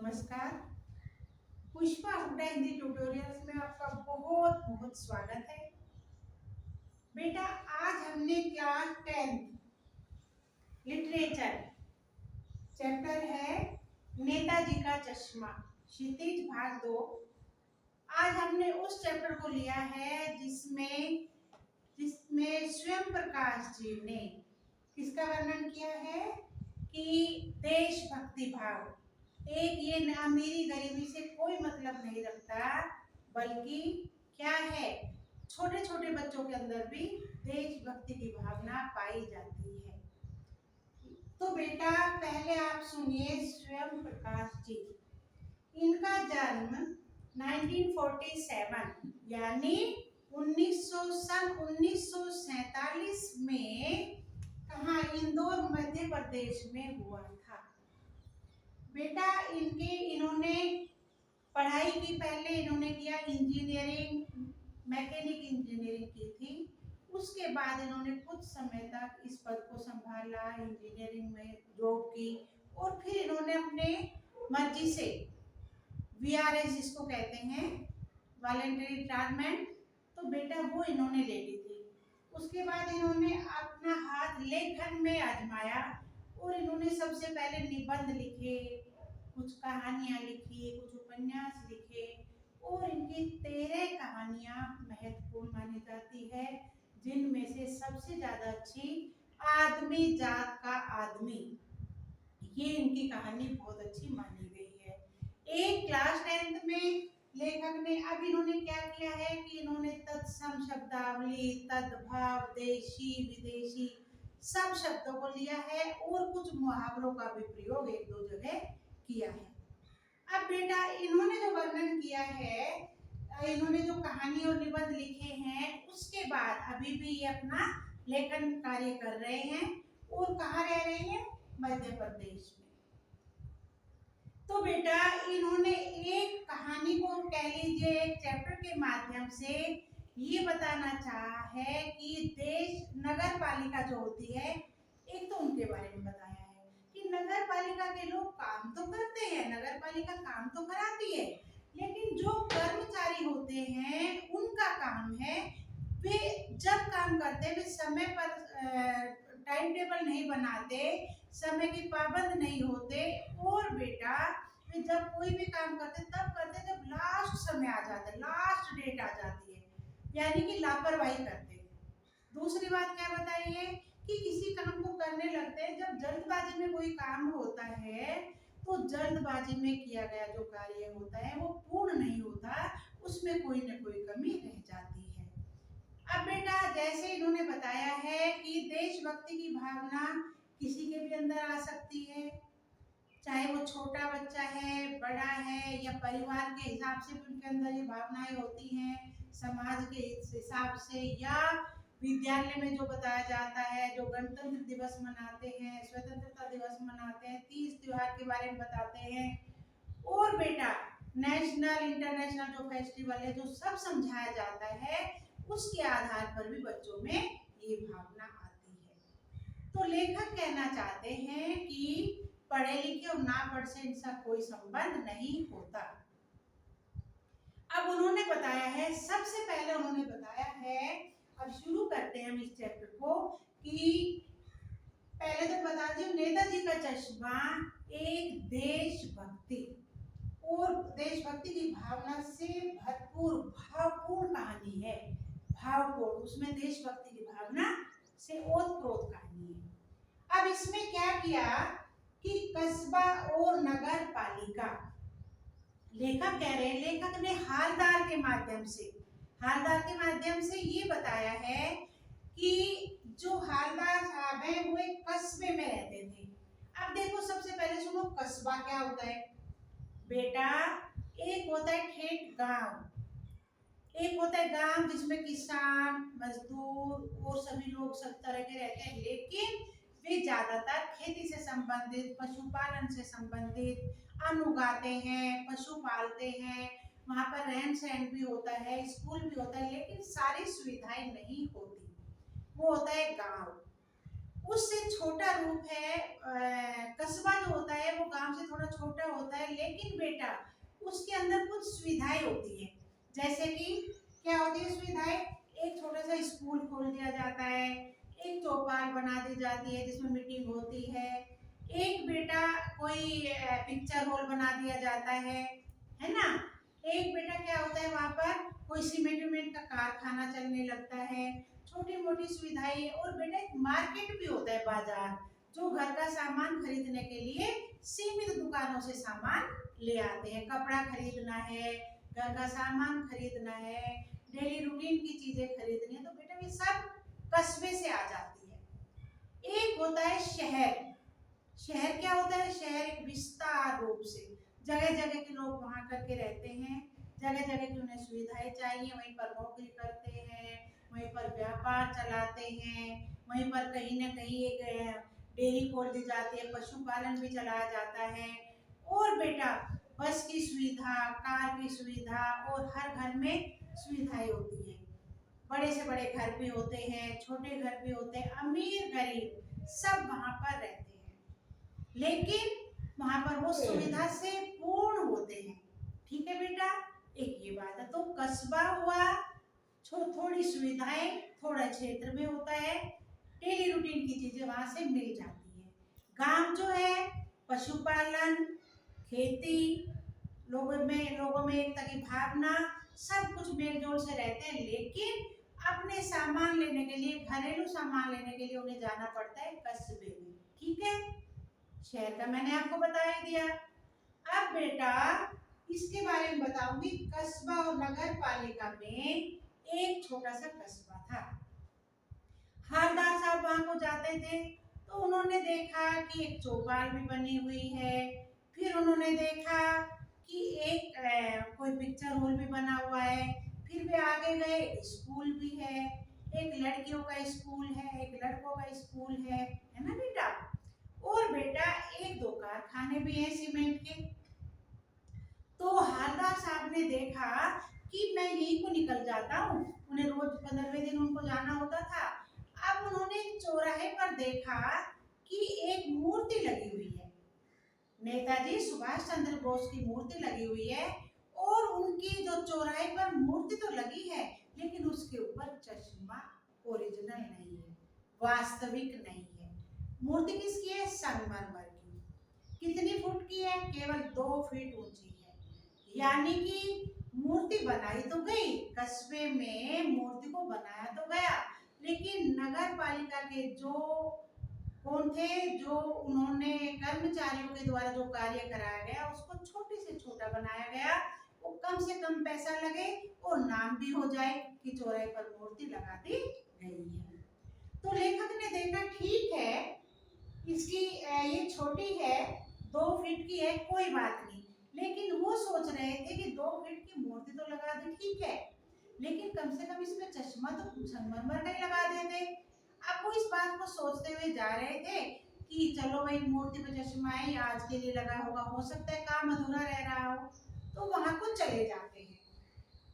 नमस्कार। पुष्पा हुड्डा हिंदी ट्यूटोरियल्स में आपका बहुत बहुत स्वागत है। बेटा, आज हमने क्लास 10 लिटरेचर चैप्टर है नेताजी का चश्मा, क्षितिज भाग 2। आज हमने उस चैप्टर को लिया है जिसमें स्वयं प्रकाश जी ने किसका वर्णन किया है कि देशभक्ति भाव। एक ये अमीरी गरीबी से कोई मतलब नहीं रखता, बल्कि क्या है, छोटे छोटे बच्चों के अंदर भी देशभक्ति की भावना पाई जाती है। तो बेटा, पहले आप सुनिए स्वयं प्रकाश जी। इनका जन्म 1947 यानी 1947 में कहाँ, इंदौर मध्य प्रदेश में हुआ था। बेटा, इन्होंने पढ़ाई की, पहले इन्होंने किया इंजीनियरिंग, मैकेनिक इंजीनियरिंग की थी। उसके बाद इन्होंने कुछ समय तक इस पद को संभाला, इंजीनियरिंग में जॉब की, और फिर इन्होंने अपने मर्जी से VRS जिसको कहते हैं, वॉलंटरी रिटायरमेंट, तो बेटा वो इन्होंने ले ली थी। उसके बाद इन्होंने अपना हाथ लेखन में आजमाया और इन्होंने सबसे पहले निबंध लिखे, कुछ कहानियां लिखी, कुछ उपन्यास लिखे, और इनकी 13 कहानियां महत्वपूर्ण मानी जाती है, जिनमें से सबसे ज्यादा अच्छी आदमी जात का आदमी, ये इनकी कहानी बहुत अच्छी मानी गई है। एक क्लास 10 में लेखक ने, अब इन्होंने क्या किया है कि इन्होंने तत्सम शब्दावली, तद्भाव, देशी विदेशी सब शब्दों को लिया है और कुछ मुहावरों का भी प्रयोग एक दो जगह किया है। अब बेटा, इन्होंने जो वर्णन किया है, इन्होंने जो कहानी और निबंध लिखे हैं, उसके बाद अभी भी ये अपना लेखन कार्य कर रहे हैं और कहाँ रह रहे हैं, मध्य प्रदेश में। तो बेटा, इन्होंने एक कहानी को कह लीजिए एक चैप्टर के माध्यम से ये बताना चाहा है कि देश नगर पालिका जो होती है, एक तो उनके बारे में बताया है कि नगर पालिका के लोग काम तो करते हैं, नगर पालिका काम तो कराती है, लेकिन जो कर्मचारी होते हैं उनका काम है, वे जब काम करते हैं वे समय पर टाइम टेबल नहीं बनाते, समय के पाबंद नहीं होते, और बेटा वे जब कोई भी काम करते तब करते जब लास्ट समय आ जाता है, लास्ट डेट आ जाती है, यानी कि लापरवाही करते हैं। दूसरी बात क्या बताइए कि किसी काम को करने लगते हैं, जब जल्दबाजी में कोई काम होता है तो जल्दबाजी में किया गया जो कार्य होता है वो पूर्ण नहीं होता, उसमें कोई न कोई कमी रह जाती है। अब बेटा, जैसे इन्होंने बताया है कि देशभक्ति की भावना किसी के भी अंदर आ सकती है, चाहे वो छोटा बच्चा है, बड़ा है, या परिवार के हिसाब से भी उनके अंदर ये भावनाएं होती हैं, समाज के हिसाब से, या विद्यालय में जो बताया जाता है, जो गणतंत्र दिवस मनाते हैं, स्वतंत्रता दिवस मनाते हैं, तीज त्योहार के बारे में बताते हैं, और बेटा नेशनल इंटरनेशनल जो फेस्टिवल है, जो सब समझाया जाता है, उसके आधार पर भी बच्चों में ये भावना आती है। तो लेखक कहना चाहते हैं कि पढ़े लिखे और ना पढ़ से इनका कोई संबंध नहीं होता। अब उन्होंने बताया है, सबसे पहले उन्होंने बताया है, अब शुरू करते हैं हम इस चैप्टर को, कि पहले तो बता दिए नेताजी का चश्मा एक देशभक्ति और देशभक्ति की भावना से भरपूर भावपूर्ण कहानी है, भावपूर्ण, उसमें देशभक्ति की भावना से ओतप्रोत कहानी है। अब इसमें क्या किया कि कस्बा और नगर पालिका, लेखक कह रहे हैं, लेखक ने हालदार के माध्यम से ये बताया है कि जो हालदार साहब हैं वो एक कस्बे में रहते थे। अब देखो, सबसे पहले सुनो, कस्बा क्या होता है बेटा, एक होता है ठेठ गांव, एक होता है गांव जिसमें किसान, मजदूर और सभी लोग सब तरह के रहते हैं, लेकिन वे ज्यादातर खेती से संबंधित, पशुपालन से संबंधित, अन्न उगाते हैं, पशु पालते हैं, वहां पर रहन सहन भी होता है, स्कूल भी होता है, लेकिन सारी सुविधाएं नहीं होती, वो होता है गांव। उससे छोटा रूप है। कस्बा जो होता है वो गांव से थोड़ा छोटा होता है, लेकिन बेटा उसके अंदर कुछ सुविधाएं होती है। जैसे कि क्या होती है सुविधाएं? एक छोटा सा स्कूल खोल दिया जाता है, एक चौपाल बना दी जाती है जिसमें मीटिंग होती है, एक बेटा कोई पिक्चर हॉल बना दिया जाता है ना। एक बेटा क्या होता है वहाँ पर कोई सीमेंट विमेंट का कारखाना चलने लगता है, छोटी मोटी सुविधाएं। और बेटा एक मार्केट भी होता है, बाजार, जो घर का सामान खरीदने के लिए सीमित दुकानों से सामान ले आते हैं। कपड़ा खरीदना है, घर का सामान खरीदना है, डेली रूटीन की चीजें खरीदनी है, तो बेटा ये सब कस्बे से आ जाती है। एक होता है शहर। शहर क्या होता है? शहर एक विस्तार रूप से जगह जगह के लोग वहां करके रहते हैं, जगह जगह की उन्हें सुविधाएं चाहिए, वहीं पर नौकरी करते हैं, वहीं पर व्यापार चलाते हैं, वहीं पर कहीं ना कहीं एक डेयरी खोल दी जाती है, पशुपालन भी चलाया जाता है। और बेटा बस की सुविधा, कार की सुविधा, और हर घर में सुविधाएं होती है। बड़े से बड़े घर भी होते हैं, छोटे घर भी होते हैं, अमीर गरीब सब वहां पर रहते हैं, लेकिन वहां पर वो सुविधा से पूर्ण होते हैं। ठीक है बेटा, एक ये बात है। तो कस्बा हुआ थोड़ी सुविधाएं, थोड़ा क्षेत्र में होता है, डेली रूटीन की चीजें वहां से मिल जाती है। गांव जो है पशुपालन, खेती, लोगों में एकता की भावना, सब कुछ मेलजोल से रहते हैं, लेकिन अपने सामान लेने के लिए, घरेलू सामान लेने के लिए उन्हें जाना पड़ता है कस्बे में। ठीक है, शहर का मैंने आपको बता ही दिया। अब बेटा इसके बारे में बताऊंगी। कस्बा और नगर पालिका में एक छोटा सा कस्बा था। हारदार साहब वहां को जाते थे तो उन्होंने देखा कि एक चौपाल भी बनी हुई है। फिर उन्होंने देखा कि एक कोई पिक्चर हॉल भी बना हुआ है। फिर वे आगे गए, स्कूल भी है, एक लड़कियों का स्कूल है, एक लड़कों का स्कूल है ना बेटा। और बेटा एक दो कारखाने भी हैं सीमेंट के। तो हालदार साहब ने देखा कि मैं यहीं को निकल जाता हूँ, उन्हें रोज 15वें दिन उनको जाना होता था। अब उन्होंने चौराहे पर देखा कि एक मूर्ति लगी हुई है, नेताजी सुभाष चंद्र बोस की मूर्ति लगी हुई है। और उनकी जो चौराहे पर मूर्ति तो लगी है, लेकिन उसके ऊपर चश्मा ओरिजिनल नहीं है, वास्तविक नहीं है। मूर्ति किसकी है? संगमरमर की। कितनी फुट की है? केवल 2 फीट ऊंची है। यानी कि मूर्ति बनाई तो गई, कस्बे में मूर्ति को बनाया तो गया, लेकिन नगर पालिका के जो कौन थे, जो उन्होंने कर्मचारियों के द्वारा जो कार्य कराया गया उसको छोटे से छोटा बनाया गया। वो कम से कम पैसा लगे और नाम भी हो जाए कि चौराहे पर मूर्ति लगा दी गई है। तो लेखक ने देखा ठीक है, इसकी ये छोटी है, 2 फीट की है, कोई बात नहीं। लेकिन वो सोच रहे थे कि 2 फीट की मूर्ति तो लगा दी, ठीक है, लेकिन कम से कम इसमें चश्मा तो संगमरमर का ही लगा देते। अब वो इस बात को सोचते हुए जा रहे थे कि चलो भाई मूर्ति पे चश्मा है, आज के लिए लगा होगा, हो सकता है काम अधूरा रह रहा हो, तो वहां को चले जाते हैं।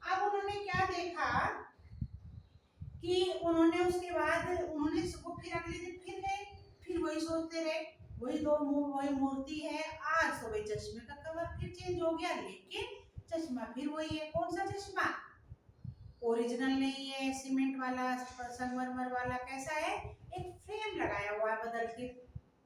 अब उन्होंने क्या देखा कि उन्होंने उसके बाद उन्होंने फिर अगले दिन फिर गए, फिर वही सोचते रहे, वही मूर्ति है। आज तो वही चश्मे का कवर फिर चेंज हो गया, लेकिन चश्मा फिर वही है। कौन सा चश्मा? ओरिजिनल नहीं है, सीमेंट वाला, संगमरमर वाला। कैसा है? एक फ्रेम लगाया हुआ है बदल के,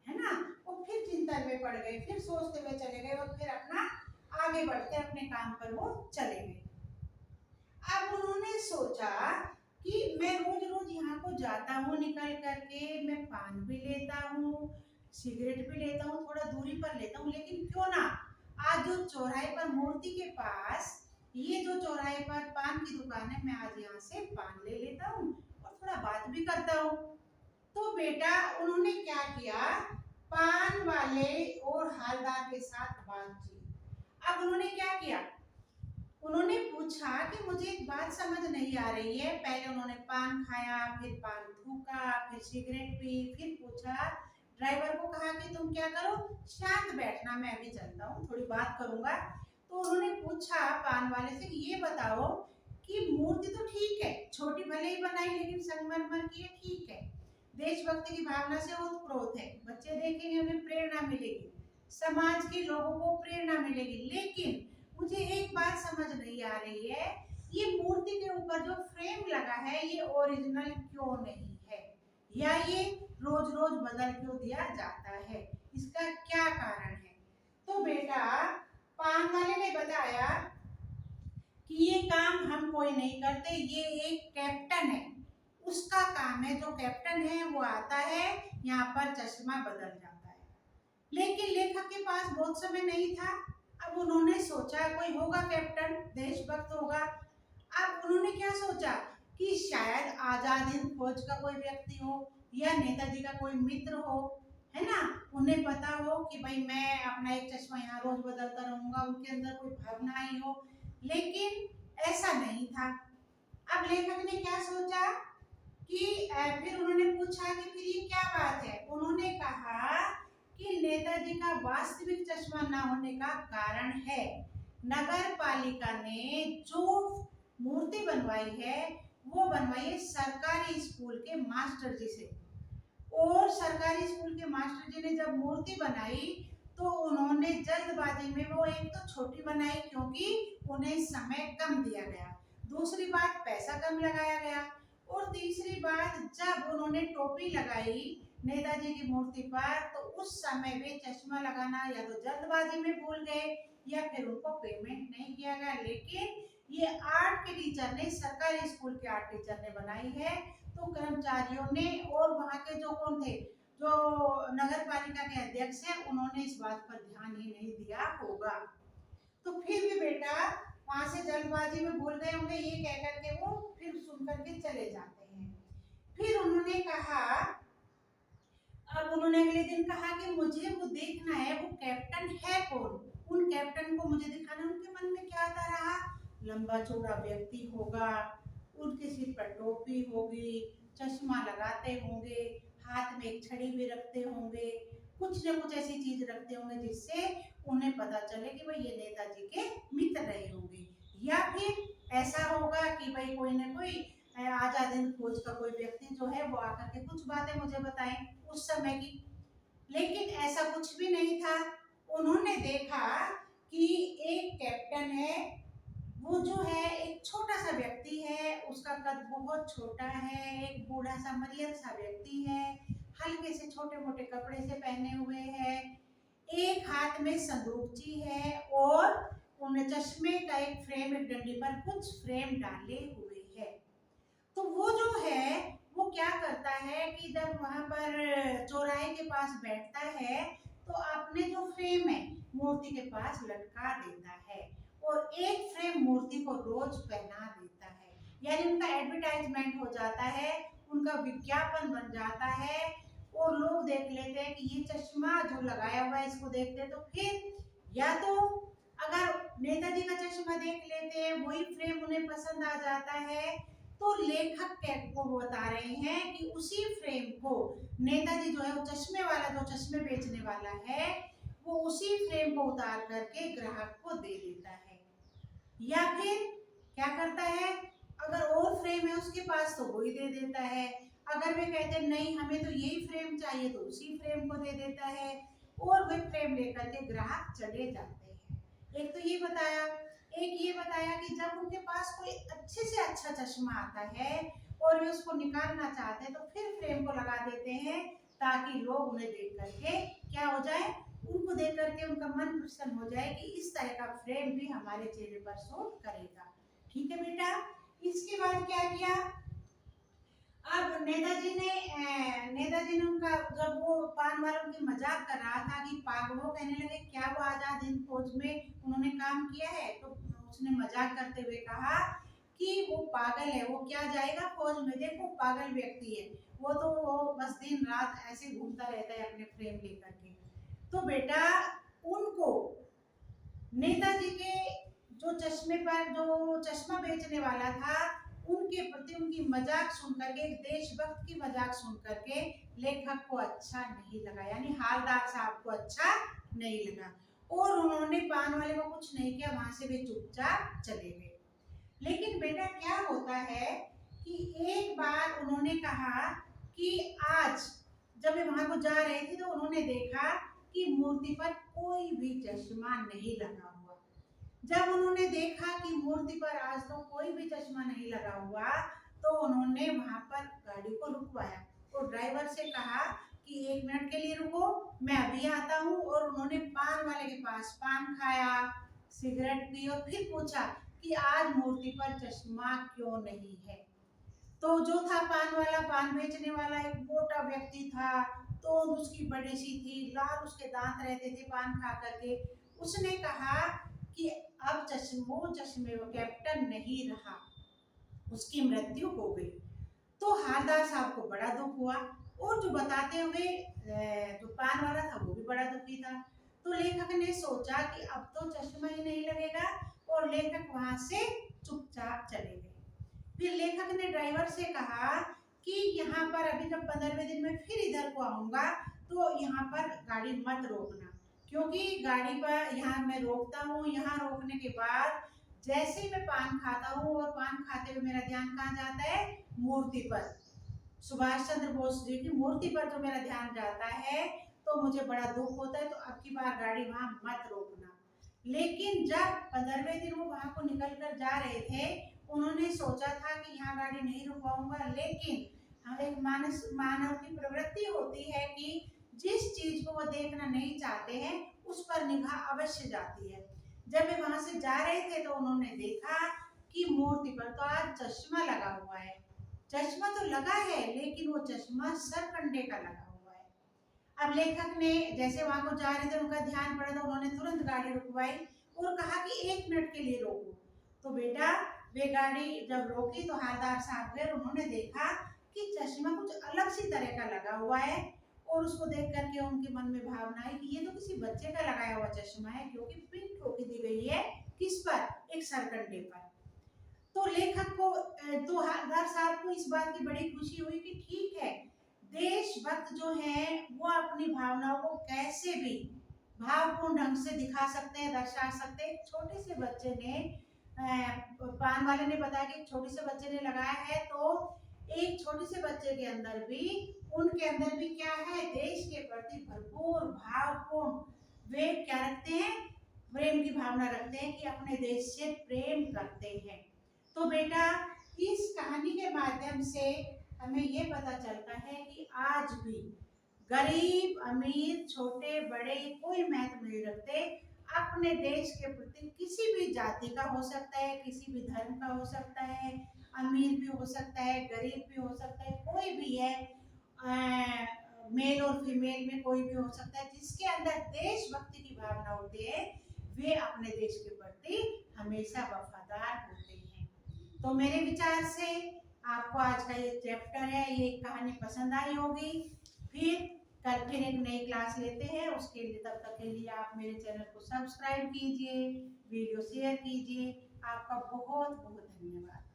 है ना। वो फिर चिंतन में पड़ गए, फिर सोचते हुए चले गए, और फिर अपना आगे बढ़ते अपने काम पर वो चले गए। अब उन्होंने सोचा कि मैं रोज रोज यहाँ को जाता हूँ निकल करके, मैं पान भी लेता हूँ, सिगरेट भी लेता हूँ, थोड़ा दूरी पर लेता हूँ, लेकिन क्यों ना आज जो चौराहे पर मूर्ति के पास, ये जो चौराहे पर पान की दुकान है, मैं आज यहाँ से पान ले लेता हूँ और थोड़ा बात भी करता हूँ। तो बेटा उन्होंने क्या किया, पान वाले और हालदार के साथ बातचीत। अब उन्होंने क्या किया, उन्होंने पूछा कि मुझे एक बात समझ नहीं आ रही है। पहले उन्होंने पान खाया, फिर पान थूका, फिर सिगरेट पी, फिर पूछा, ड्राइवर को कहा कि तुम क्या करो, शांत बैठना, मैं अभी चलता हूँ, थोड़ी बात करूंगा। तो उन्होंने पूछा पान वाले से कि ये बताओ कि मूर्ति तो ठीक है, छोटी भले ही बनाई, लेकिन संगमरमर की है, ठीक है, देशभक्ति की भावना से ओतप्रोत है। बच्चे देखेंगे उन्हें प्रेरणा मिलेगी, समाज के लोगों को प्रेरणा मिलेगी। लेकिन मुझे एक बात समझ नहीं आ रही है, ये मूर्ति के ऊपर जो फ्रेम लगा है ये ओरिजिनल क्यों नहीं है, या ये रोज रोज बदल क्यों दिया जाता है, इसका क्या कारण है? तो बेटा पान वाले ने बताया कि ये काम हम कोई नहीं करते, ये एक कैप्टन है, उसका काम है। जो कैप्टन है वो आता है, यहाँ पर चश्मा बदल जाता है। लेकिन लेखक के पास बहुत समय नहीं था। अब उन्होंने सोचा कोई होगा कैप्टन, देशभक्त होगा। अब उन्होंने क्या सोचा कि शायद आजाद हिंद फौज का कोई व्यक्ति हो या नेताजी का कोई मित्र हो, है ना, उन्हें पता हो कि भाई मैं अपना एक चश्मा यहाँ रोज बदलता रहूंगा, उनके अंदर कोई भावनाएं हो। लेकिन ऐसा नहीं था। अब लेखक ने क्या सोचा कि फिर उन्होंने पूछा कि फिर ये क्या बात है। उन्होंने कहा कि नेताजी का वास्तविक चश्मा ना होने का कारण है नगर पालिका ने जो मूर्ति बनवाई है वो बनवाई है सरकारी स्कूल के मास्टर जी से। और सरकारी स्कूल के मास्टर जी ने जब मूर्ति बनाई तो उन्होंने जल्दबाजी में वो एक तो छोटी बनाई क्योंकि उन्हें समय कम दिया गया, दूसरी बात पैसा कम लगाया गया, और तीसरी बात जब उन्होंने टोपी लगाई नेताजी की मूर्ति पर तो उस समय वे चश्मा लगाना या तो जल्दबाजी में भूल गए या फिर उनको पेमेंट नहीं किया गया। लेकिन ये आर्ट के टीचर ने, सरकारी स्कूल के आर्ट टीचर ने बनाई है। तो कर्मचारियों ने और वहाँ के जो कौन थे, जो नगर पालिका के अध्यक्ष हैं, उन्होंने इस बात पर ध्यान ही नहीं दिया होगा। तो फिर भी बेटा वहां से जल्दबाजी में भूल गए होंगे, ये कह करके वो फिर सुन करके चले जाते हैं। फिर उन्होंने कहा, अब उन्होंने अगले दिन कहा कि मुझे वो देखना है वो कैप्टन है कौन, उन कैप्टन को मुझे दिखाना। उनके मन में क्या आता रहा, लंबा चौड़ा व्यक्ति होगा, उनके सिर पर टोपी होगी, चश्मा लगाते होंगे, हाथ में एक छड़ी भी रखते होंगे, कुछ न कुछ ऐसी चीज रखते होंगे जिससे उन्हें पता चले कि भाई ये नेताजी के मित्र रहे होंगे। या फिर ऐसा होगा कि भाई कोई न कोई आजाद हिंद फौज का कोई व्यक्ति जो है वो आकर के कुछ बातें मुझे बताएं उस समय की। लेकिन ऐसा कुछ भी नहीं था। उन्होंने देखा कि एक कैप्टन है, वो जो है एक छोटा सा व्यक्ति है, उसका कद बहुत छोटा है, एक बूढ़ा सा मरियन सा व्यक्ति है, हल्के से छोटे मोटे कपड़े से पहने हुए है, एक हाथ में संदूकची है और उन चश्मे का एक फ्रेम, एक डंडी पर कुछ फ्रेम डाले हुए है। तो वो जो है वो क्या करता है कि जब वहां पर चौराहे के पास बैठता है तो अपने जो फ्रेम है मूर्ति के पास लटका देता है और एक फ्रेम मूर्ति को रोज पहना देता है। यानी उनका एडवर्टाइजमेंट हो जाता है, उनका विज्ञापन बन जाता है और लोग देख लेते हैं कि ये चश्मा जो लगाया हुआ है इसको देखते हैं। तो फिर या तो अगर नेताजी का चश्मा देख लेते हैं, वही फ्रेम उन्हें पसंद आ जाता है, तो लेखक को बता रहे हैं कि उसी फ्रेम को नेताजी जो है वो चश्मे वाला, जो चश्मे बेचने वाला है, वो उसी फ्रेम को उतार करके ग्राहक को दे देता है। या फिर क्या करता है, अगर और फ्रेम है उसके पास तो वही दे देता है, अगर वे कहते हैं नहीं हमें तो यही फ्रेम चाहिए तो उसी फ्रेम को दे देता है और वे फ्रेम लेकर के ग्राहक चले जाते हैं। एक तो ये बताया, एक ये बताया कि जब उनके पास कोई अच्छे से अच्छा चश्मा आता है और वे उसको निकालना चाहते हैं तो फिर फ्रेम को लगा देते हैं ताकि लोग उन्हें देख करके क्या हो जाए, उनको देख करके उनका मन प्रसन्न हो जाए कि इस तरह का फ्रेम भी हमारे चेहरे पर सूट करेगा। ठीक है बेटा। इसके बाद क्या किया, अब नेताजी ने उनका, जब वो पान वालों की मजाक कर रहा था कि पागलों, कहने लगे क्या वो आजाद हिंद फौज में उन्होंने काम किया है, तो उसने मजाक करते हुए कहा कि वो पागल है, वो क्या जाएगा फौज में, देखो पागल व्यक्ति है, वो तो वो बस दिन रात ऐसे घूमता रहता है अपने फ्रेम लेकर के। तो बेटा उनको नेताजी के जो चश्मे पर जो चश्मा बेचने वाला था उनके प्रति उनकी मजाक सुन करके, एक देशभक्त की मजाक सुन करके लेखक को अच्छा नहीं लगा, यानी हालदार साहब को अच्छा नहीं लगा और उन्होंने पान वाले को कुछ नहीं किया, वहां से वे चुपचाप चले गए। लेकिन बेटा क्या होता है कि एक बार उन्होंने कहा कि आज जब वे वहां को जा रहे थे तो उन्होंने देखा कि मूर्ति पर कोई भी चश्मा नहीं लगा हुआ। जब उन्होंने देखा कि मूर्ति पर आज तो कोई भी चश्मा नहीं लगा हुआ, तो उन्होंने वहां पर गाड़ी को रुकवाया और ड्राइवर से कहा कि 1 मिनट के लिए रुको, मैं अभी आता हूँ। और उन्होंने पान वाले के पास पान खाया, सिगरेट पी और फिर पूछा कि आज मूर्ति पर चश्मा क्यों नहीं है। तो जो था पान वाला, पान बेचने वाला एक मोटा व्यक्ति था, तो उसकी बड़ी सी थी, लाल उसके दांत रहते थे पान खा करके। उसने कहा कि अब चश्मे वो कैप्टन नहीं रहा, उसकी मृत्यु हो गई। तो हालदार साहब को बड़ा दुख हुआ और जो बताते हुए जो पान वाला था वो भी बड़ा दुखी था। तो लेखक ने सोचा कि अब तो चश्मा ही नहीं लगेगा और लेखक वहां से चुपचाप चले गए। फिर लेखक ने ड्राइवर से कहा कि यहाँ पर अभी जब 15वें दिन में फिर इधर को आऊंगा तो यहाँ पर गाड़ी मत रोकना, क्योंकि गाड़ी पर यहाँ मैं रोकता हूँ। यहाँ रोकने के बाद जैसे ही मैं पान खाता हूँ और पान खाते हुए मेरा ध्यान कहाँ जाता है, मूर्ति पर, सुभाष चंद्र बोस जी की मूर्ति पर जो मेरा ध्यान जाता है तो मुझे बड़ा दुख होता है। तो अब की बार गाड़ी वहां मत रोकना। लेकिन जब 15वें दिन वो वहां को निकल कर जा रहे थे, उन्होंने सोचा था कि यहाँ गाड़ी नहीं रुकवाऊंगा, लेकिन एक मानव की प्रवृत्ति होती है कि जिस चीज को वो देखना नहीं चाहते हैं उस पर निगाह अवश्य जाती है। जब वे वहां से जा रहे थे तो उन्होंने देखा कि मूर्ति पर तो आज चश्मा लगा हुआ है। चश्मा तो लगा है लेकिन वो चश्मा सरकंडे का लगा हुआ है। अब लेखक ने जैसे वहां को जा रहे थे, उनका ध्यान पड़ा तो उन्होंने तुरंत गाड़ी रुकवाई और कहा कि 1 मिनट के लिए रोको। तो बेटा वे गाड़ी जब रोकी तो हालदार साहब गए, उन्होंने देखा कि चश्मा कुछ अलग सी तरह का लगा हुआ है और उसको देख करके उनके मन में भावना आई कि ये तो किसी बच्चे का लगाया हुआ चश्मा है, क्योंकि पिन ठोकी दी गई है किस पर, एक सरकंडे पर। तो लेखक को तो हालदार साहब को इस बात की बड़ी खुशी हुई कि ठीक है, देशभक्त जो है वो अपनी भावनाओं को कैसे भी भावपूर्ण ढंग से दिखा सकते हैं, दर्शा सकते हैं। छोटे से बच्चे ने पान वाले ने बताया कि छोटे से बच्चे ने लगाया है, तो एक छोटे से बच्चे के अंदर भी, उनके अंदर भी क्या है, देश के प्रति भरपूर भावपूर्ण वे क्या रखते हैं, प्रेम की भावना रखते हैं कि अपने देश से प्रेम करते हैं। तो बेटा इस कहानी के माध्यम से हमें ये पता चलता है कि आज भी गरीब अमीर छोटे बड़े कोई महत्व नहीं रखते, अपने देश के प्रति किसी भी जाति का हो सकता है, किसी भी धर्म का हो सकता है, अमीर भी हो सकता है, गरीब भी हो सकता है, कोई भी है, मेल और फीमेल में कोई भी हो सकता है, जिसके अंदर देशभक्ति की भावना होती है वे अपने देश के प्रति हमेशा वफादार होते हैं। तो मेरे विचार से आपको आज का ये चैप्टर है, ये कहानी पसंद आई होगी। कल फिर एक नई क्लास लेते हैं, उसके लिए तब तक के लिए आप मेरे चैनल को सब्सक्राइब कीजिए, वीडियो शेयर कीजिए। आपका बहुत बहुत धन्यवाद।